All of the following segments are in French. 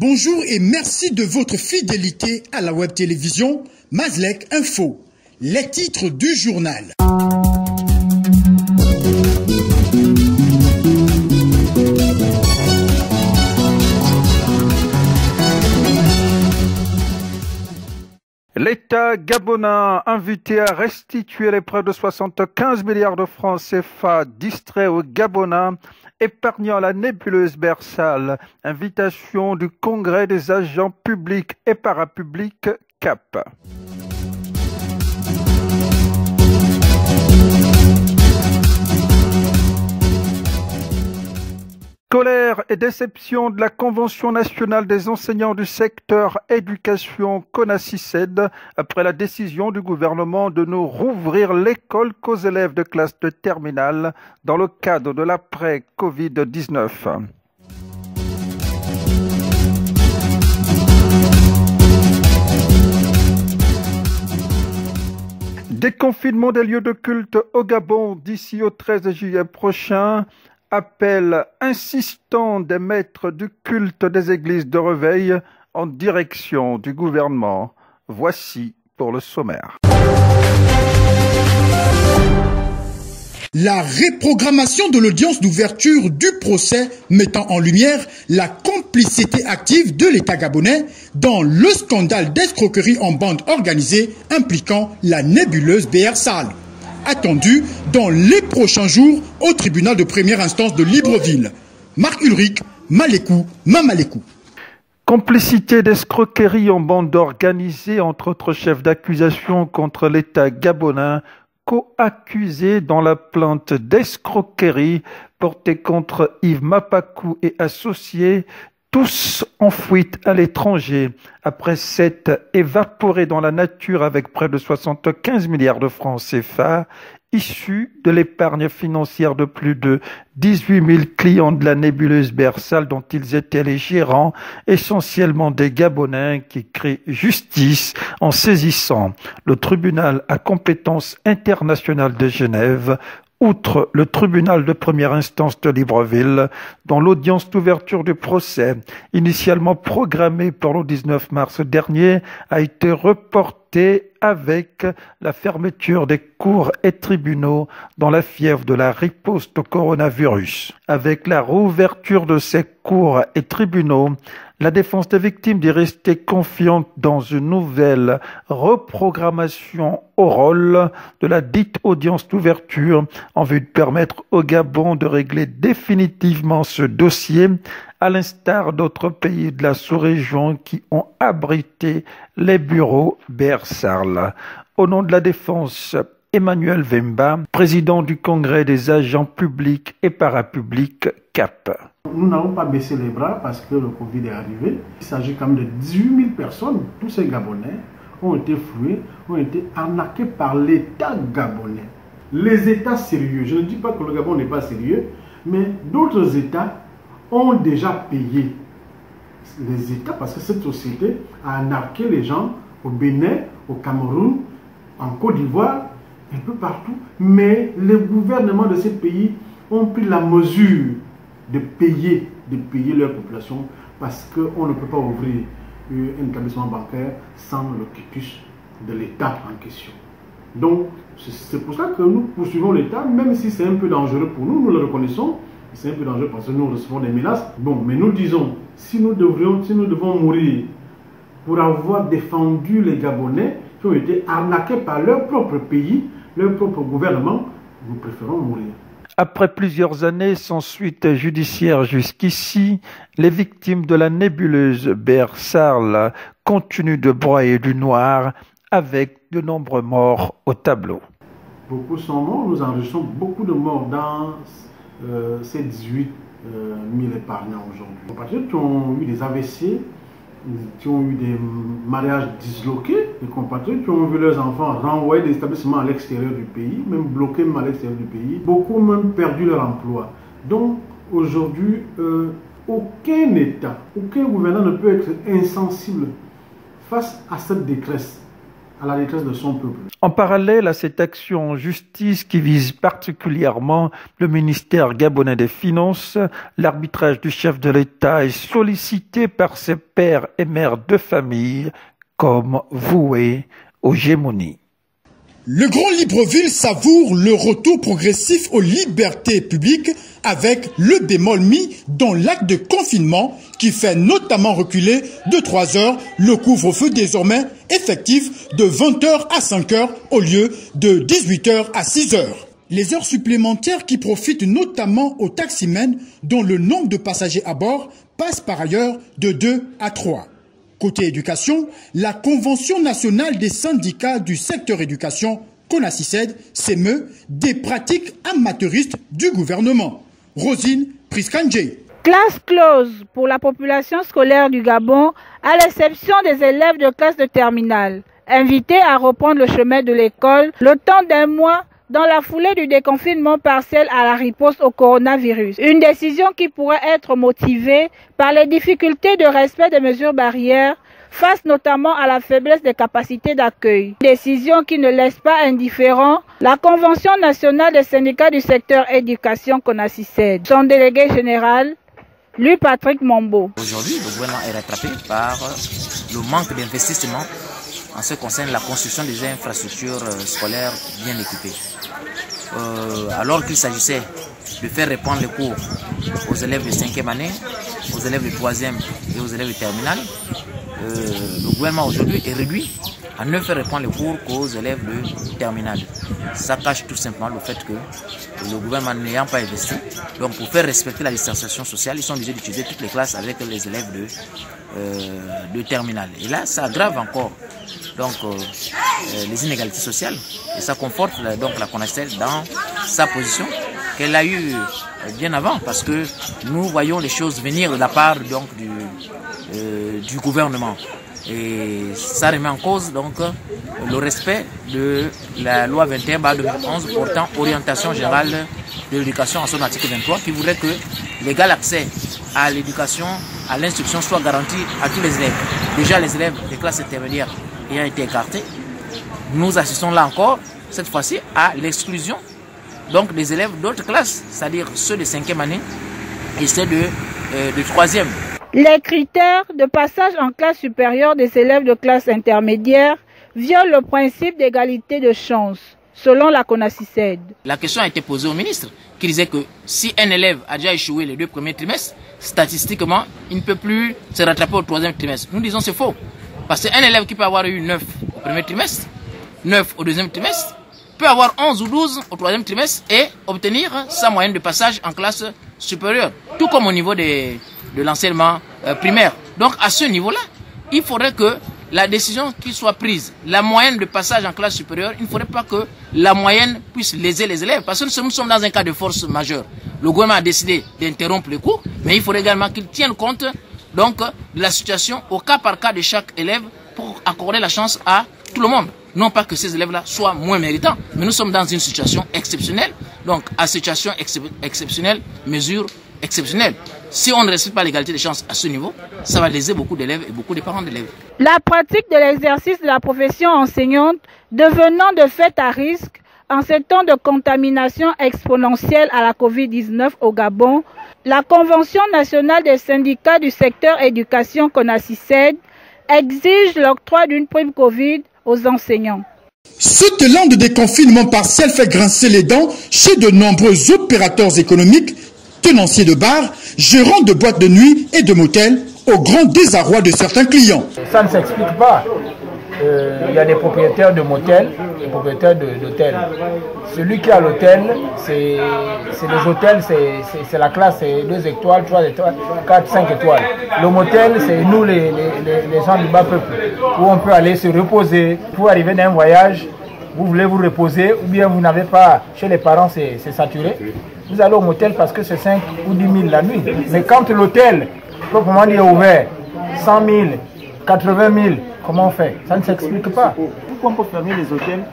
Bonjour et merci de votre fidélité à la web télévision Mazlek Info. Les titres du journal. L'État gabonais invité à restituer les près de 75 milliards de francs CFA distraits aux Gabonais, épargnant la nébuleuse Bersal. Invitation du Congrès des agents publics et parapublics CAP. Colère et déception de la Convention nationale des enseignants du secteur éducation CONACYSED après la décision du gouvernement de ne rouvrir l'école qu'aux élèves de classe de terminale dans le cadre de l'après-Covid-19. Déconfinement des lieux de culte au Gabon d'ici au 13 juillet prochain. Appel insistant des maîtres du culte des églises de réveil en direction du gouvernement. Voici pour le sommaire. La reprogrammation de l'audience d'ouverture du procès mettant en lumière la complicité active de l'État gabonais dans le scandale d'escroquerie en bande organisée impliquant la nébuleuse Bersal. Attendu dans les prochains jours au tribunal de première instance de Libreville. Marc Ulrich, Malekou, Mamalekou. Complicité d'escroquerie en bande organisée entre autres chefs d'accusation contre l'État gabonais, co-accusé dans la plainte d'escroquerie portée contre Yves Mapakou et associés, tous en fuite à l'étranger, après s'être évaporés dans la nature avec près de 75 milliards de francs CFA, issus de l'épargne financière de plus de 18 000 clients de la nébuleuse Bersal dont ils étaient les gérants, essentiellement des Gabonais qui crient justice en saisissant le tribunal à compétence internationale de Genève, outre le tribunal de première instance de Libreville, dont l'audience d'ouverture du procès, initialement programmée pour le 19 mars dernier, a été reportée avec la fermeture des cours et tribunaux dans la fièvre de la riposte au coronavirus. Avec la réouverture de ces cours et tribunaux, la défense des victimes dit rester confiante dans une nouvelle reprogrammation au rôle de la dite audience d'ouverture en vue de permettre au Gabon de régler définitivement ce dossier, à l'instar d'autres pays de la sous-région qui ont abrité les bureaux Bersal. Au nom de la défense, Emmanuel Vemba, président du Congrès des agents publics et parapublics CAP. Nous n'avons pas baissé les bras parce que le Covid est arrivé. Il s'agit quand même de 18 000 personnes. Tous ces Gabonais ont été floués, ont été arnaqués par l'État gabonais. Les États sérieux, je ne dis pas que le Gabon n'est pas sérieux, mais d'autres États ont déjà payé les États parce que cette société a arnaqué les gens au Bénin, au Cameroun, en Côte d'Ivoire, un peu partout. Mais les gouvernements de ces pays ont pris la mesure de payer leur population parce qu'on ne peut pas ouvrir un établissement bancaire sans le quitus de l'État en question. Donc, c'est pour ça que nous poursuivons l'État, même si c'est un peu dangereux pour nous, nous le reconnaissons, c'est un peu dangereux parce que nous recevons des menaces. Bon, mais nous disons, si nous devons mourir pour avoir défendu les Gabonais qui ont été arnaqués par leur propre pays, leur propre gouvernement, nous préférons mourir. Après plusieurs années sans suite judiciaire jusqu'ici, les victimes de la nébuleuse Bersal continuent de broyer du noir avec de nombreux morts au tableau. Beaucoup sont morts, nous enregistrons beaucoup de morts dans ces 18 000 épargnants aujourd'hui. Les compatriotes qui ont eu des AVC, qui ont eu des mariages disloqués, les compatriotes qui ont vu leurs enfants renvoyer des établissements à l'extérieur du pays, même bloqués à l'extérieur du pays, beaucoup ont même perdu leur emploi. Donc aujourd'hui, aucun État, aucun gouvernement ne peut être insensible face à cette détresse. à la détresse de son peuple. En parallèle à cette action en justice qui vise particulièrement le ministère gabonais des Finances, l'arbitrage du chef de l'État est sollicité par ses pères et mères de famille comme voués aux gémonies. Le Grand Libreville savoure le retour progressif aux libertés publiques avec le bémol mis dans l'acte de confinement qui fait notamment reculer de 3 heures le couvre-feu désormais effectif de 20h à 5h au lieu de 18h à 6h. Les heures supplémentaires qui profitent notamment aux taximens dont le nombre de passagers à bord passe par ailleurs de 2 à 3. Côté éducation, la Convention nationale des syndicats du secteur éducation, CONACYSED, s'émeut des pratiques amateuristes du gouvernement. Rosine Priskandje. Classe close pour la population scolaire du Gabon, à l'exception des élèves de classe de terminale, invités à reprendre le chemin de l'école le temps d'un mois dans la foulée du déconfinement partiel à la riposte au coronavirus. Une décision qui pourrait être motivée par les difficultés de respect des mesures barrières face notamment à la faiblesse des capacités d'accueil. Décision qui ne laisse pas indifférent la Convention nationale des syndicats du secteur éducation CONACYSED. Son délégué général, lui Patrick Mombo. Aujourd'hui, le gouvernement est rattrapé par le manque d'investissement en ce qui concerne la construction des infrastructures scolaires bien équipées. Alors qu'il s'agissait de faire reprendre les cours aux élèves de 5e année, aux élèves de 3e et aux élèves de terminale, le gouvernement aujourd'hui est réduit à ne faire reprendre les cours qu'aux élèves de terminale. Ça cache tout simplement le fait que le gouvernement n'ayant pas investi, donc pour faire respecter la distanciation sociale, ils sont obligés d'utiliser toutes les classes avec les élèves de terminale. Et là, ça aggrave encore donc, les inégalités sociales et ça conforte donc la CONACYSED dans sa position qu'elle a eue bien avant, parce que nous voyons les choses venir de la part donc, du gouvernement. Et ça remet en cause donc le respect de la loi 21/2011 portant orientation générale de l'éducation en son article 23 qui voudrait que l'égal accès à l'éducation, à l'instruction soit garanti à tous les élèves. Déjà les élèves des classes intermédiaires ayant été écartés, nous assistons là encore, cette fois-ci, à l'exclusion donc des élèves d'autres classes, c'est-à-dire ceux de 5e année et ceux de 3e. Les critères de passage en classe supérieure des élèves de classe intermédiaire violent le principe d'égalité de chance, selon la CONACYSED. La question a été posée au ministre, qui disait que si un élève a déjà échoué les 2 premiers trimestres, statistiquement, il ne peut plus se rattraper au 3e trimestre. Nous disons c'est faux. Parce qu'un élève qui peut avoir eu 9 au premier trimestre, 9 au 2e trimestre, peut avoir 11 ou 12 au 3e trimestre et obtenir sa moyenne de passage en classe supérieure. Tout comme au niveau de l'enseignement primaire. Donc à ce niveau-là, il faudrait que la décision qui soit prise, la moyenne de passage en classe supérieure, il ne faudrait pas que la moyenne puisse léser les élèves. Parce que nous sommes dans un cas de force majeure. Le gouvernement a décidé d'interrompre les cours, mais il faudrait également qu'il tienne compte donc, de la situation au cas par cas de chaque élève pour accorder la chance à tout le monde. Non pas que ces élèves-là soient moins méritants, mais nous sommes dans une situation exceptionnelle. Donc, à situation exceptionnelle, mesure exceptionnelle. Si on ne respecte pas l'égalité des chances à ce niveau, ça va léser beaucoup d'élèves et beaucoup de parents d'élèves. La pratique de l'exercice de la profession enseignante devenant de fait à risque en ces temps de contamination exponentielle à la COVID-19 au Gabon, la Convention nationale des syndicats du secteur éducation CONACYSED exige l'octroi d'une prime Covid aux enseignants. Ce élan de déconfinement partiel fait grincer les dents chez de nombreux opérateurs économiques, tenanciers de bars, gérants de boîtes de nuit et de motels, au grand désarroi de certains clients. Ça ne s'explique pas. Il y a des propriétaires de motels, des propriétaires d'hôtels. Celui qui a l'hôtel, c'est les hôtels, c'est la classe, c'est 2 étoiles, 3 étoiles, 4, 5 étoiles. Le motel, c'est nous les gens du bas peuple, où on peut aller se reposer. Pour arriver d'un voyage, vous voulez vous reposer, ou bien vous n'avez pas, chez les parents c'est saturé. Vous allez au motel parce que c'est 5 ou 10 000 la nuit. Mais quand l'hôtel, proprement dit, est ouvert, 100 000, 80 000, comment on fait? Ça ne s'explique pas. Pourquoi on peut fermer les hôtels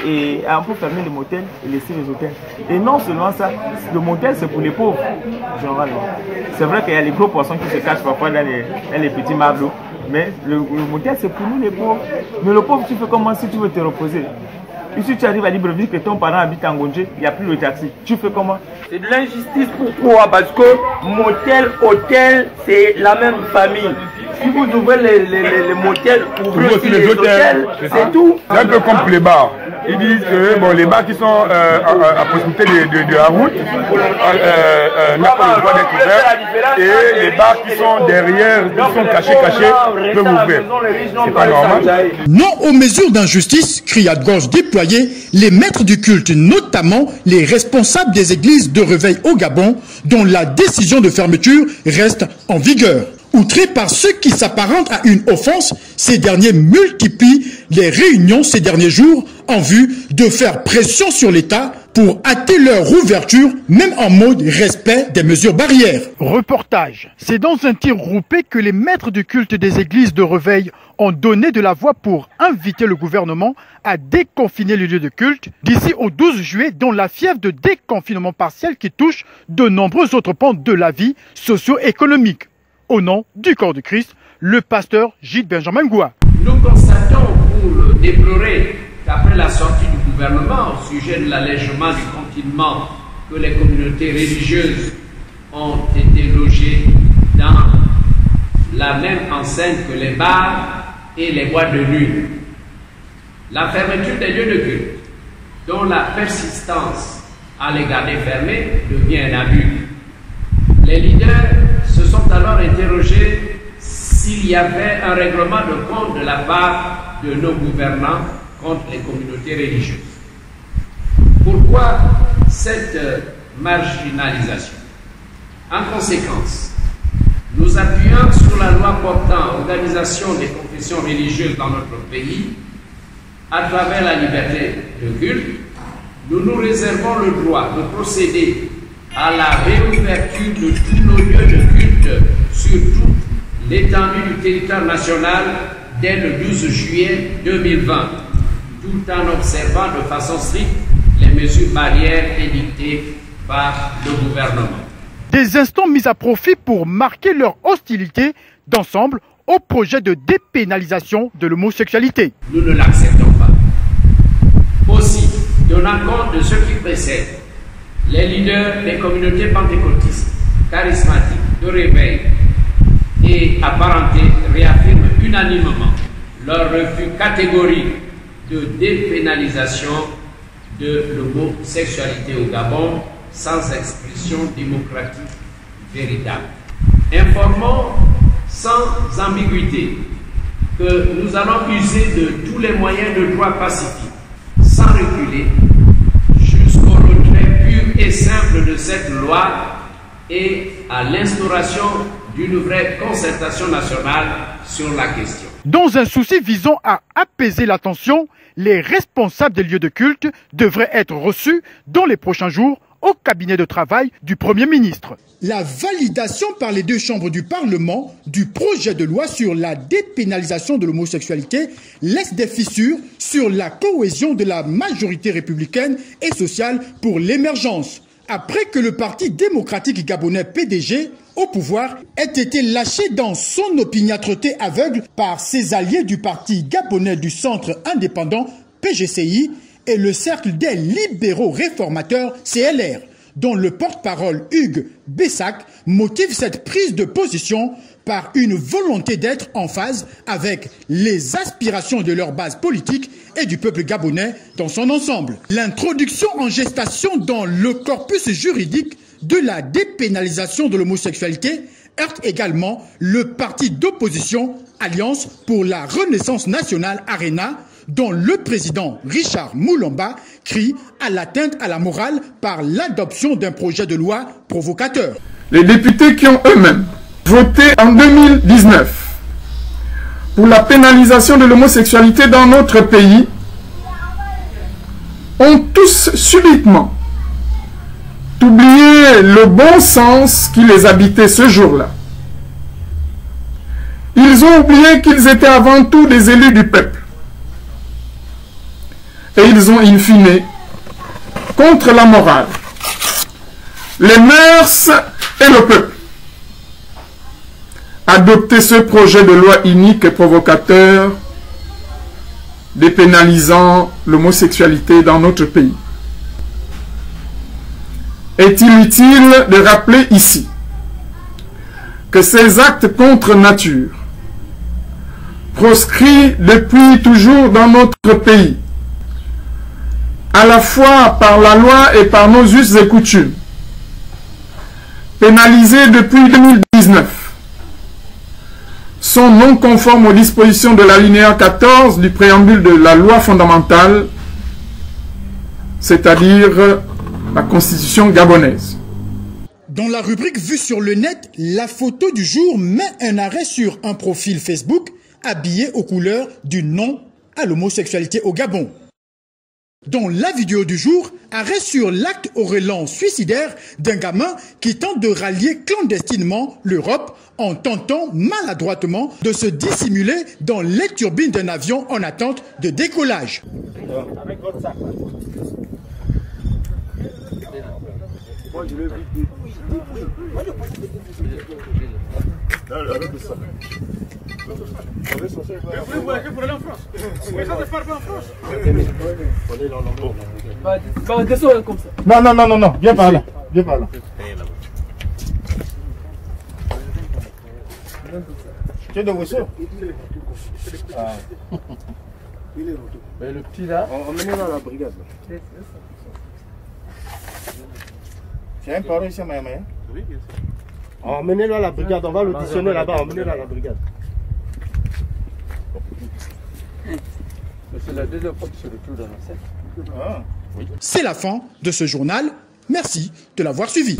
et on peut fermer les motels et laisser les hôtels? Et non seulement ça, le motel c'est pour les pauvres. C'est vrai qu'il y a les gros poissons qui se cachent parfois dans les petits marbres, Mais le motel, c'est pour nous les pauvres. Mais le pauvre, tu fais comment si tu veux te reposer? Ici, tu arrives à Libreville que ton parent habite en Gonje, il n'y a plus de taxi. Tu fais comment? C'est de l'injustice. Pourquoi? Parce que motel, hôtel, c'est la même famille. Si vous ouvrez les motels, ouvrez aussi les hôtels, c'est tout. C'est un peu comme les bars. Ils disent que bon, les bars qui sont à proximité de la route n'ont pas le droit d'être ouverts. Et les bars qui sont derrière, qui sont cachés, peuvent ouvrir. C'est pas normal. Non aux mesures d'injustice, crie à gorge déployée les maîtres du culte, notamment les responsables des églises de réveil au Gabon, dont la décision de fermeture reste en vigueur. Outrés par ceux qui s'apparentent à une offense, ces derniers multiplient les réunions ces derniers jours en vue de faire pression sur l'État pour hâter leur ouverture, même en mode respect des mesures barrières. Reportage. C'est dans un tir groupé que les maîtres du culte des églises de réveil ont donné de la voix pour inviter le gouvernement à déconfiner les lieux de culte d'ici au 12 juillet, dans la fièvre de déconfinement partiel qui touche de nombreux autres pans de la vie socio-économique. Au nom du corps de Christ, le pasteur Gilles Benjamin Goua. Nous constatons pour déplorer qu'après la sortie du gouvernement au sujet de l'allègement du confinement, que les communautés religieuses ont été logées dans la même enceinte que les bars et les boîtes de nuit. La fermeture des lieux de culte, dont la persistance à les garder fermés devient un abus. Les leaders se sont alors interrogés s'il y avait un règlement de compte de la part de nos gouvernants contre les communautés religieuses. Pourquoi cette marginalisation? En conséquence, nous appuyons sur la loi portant organisation des confessions religieuses dans notre pays, à travers la liberté de culte, nous nous réservons le droit de procéder à la réouverture de tous nos lieux de culte sur toute l'étendue du territoire national dès le 12 juillet 2020, tout en observant de façon stricte les mesures barrières édictées par le gouvernement. Des instants mis à profit pour marquer leur hostilité d'ensemble au projet de dépénalisation de l'homosexualité. Nous ne l'acceptons pas. Aussi, tenant compte de ce qui précède, les leaders des communautés pentecôtistes, charismatiques, de réveil et apparentés réaffirment unanimement leur refus catégorique de dépénalisation de l'homosexualité au Gabon sans expression démocratique véritable. Informons sans ambiguïté que nous allons user de tous les moyens de droit pacifique, sans reculer, jusqu'au retrait pur et simple de cette loi et à l'instauration d'une vraie concertation nationale sur la question. Dans un souci visant à apaiser la tension, les responsables des lieux de culte devraient être reçus dans les prochains jours au cabinet de travail du Premier ministre. La validation par les deux chambres du Parlement du projet de loi sur la dépénalisation de l'homosexualité laisse des fissures sur la cohésion de la majorité républicaine et sociale pour l'émergence. Après que le Parti démocratique gabonais PDG au pouvoir ait été lâché dans son opiniâtreté aveugle par ses alliés du Parti gabonais du Centre indépendant PGCI et le cercle des libéraux réformateurs CLR, dont le porte-parole Hugues Bessac motive cette prise de position par une volonté d'être en phase avec les aspirations de leur base politique et du peuple gabonais dans son ensemble. L'introduction en gestation dans le corpus juridique de la dépénalisation de l'homosexualité heurte également le parti d'opposition Alliance pour la Renaissance nationale ARENA, dont le président Richard Moulomba crie à l'atteinte à la morale par l'adoption d'un projet de loi provocateur. Les députés qui ont eux-mêmes voté en 2019 pour la pénalisation de l'homosexualité dans notre pays ont tous subitement oublié le bon sens qui les habitait ce jour-là. Ils ont oublié qu'ils étaient avant tout des élus du peuple. Et ils ont in fine, contre la morale, les mœurs et le peuple, adopter ce projet de loi inique et provocateur dépénalisant l'homosexualité dans notre pays. Est-il utile de rappeler ici que ces actes contre nature, proscrits depuis toujours dans notre pays, à la fois par la loi et par nos us et coutumes, pénalisés depuis 2019, sont non conformes aux dispositions de l'alinéa 14 du préambule de la loi fondamentale, c'est-à-dire la Constitution gabonaise. Dans la rubrique Vue sur le net, la photo du jour met un arrêt sur un profil Facebook habillé aux couleurs du non à l'homosexualité au Gabon. Dans la vidéo du jour, arrêt sur l'acte aurélant suicidaire d'un gamin qui tente de rallier clandestinement l'Europe en tentant maladroitement de se dissimuler dans les turbines d'un avion en attente de décollage. Avec votre sac. Moi, je l'ai vu. Non, viens par là. Viens par là. Tu es de vos soeurs? Le petit là. Emmenez-le à la brigade. Tu as un parent ici à Mayamaya? Oui, bien sûr. Emmenez-le à la brigade, on va l'auditionner là-bas, emmenez-le à la brigade. C'est la deuxième fois que je retrouve dans la scène. C'est la fin de ce journal. Merci de l'avoir suivi.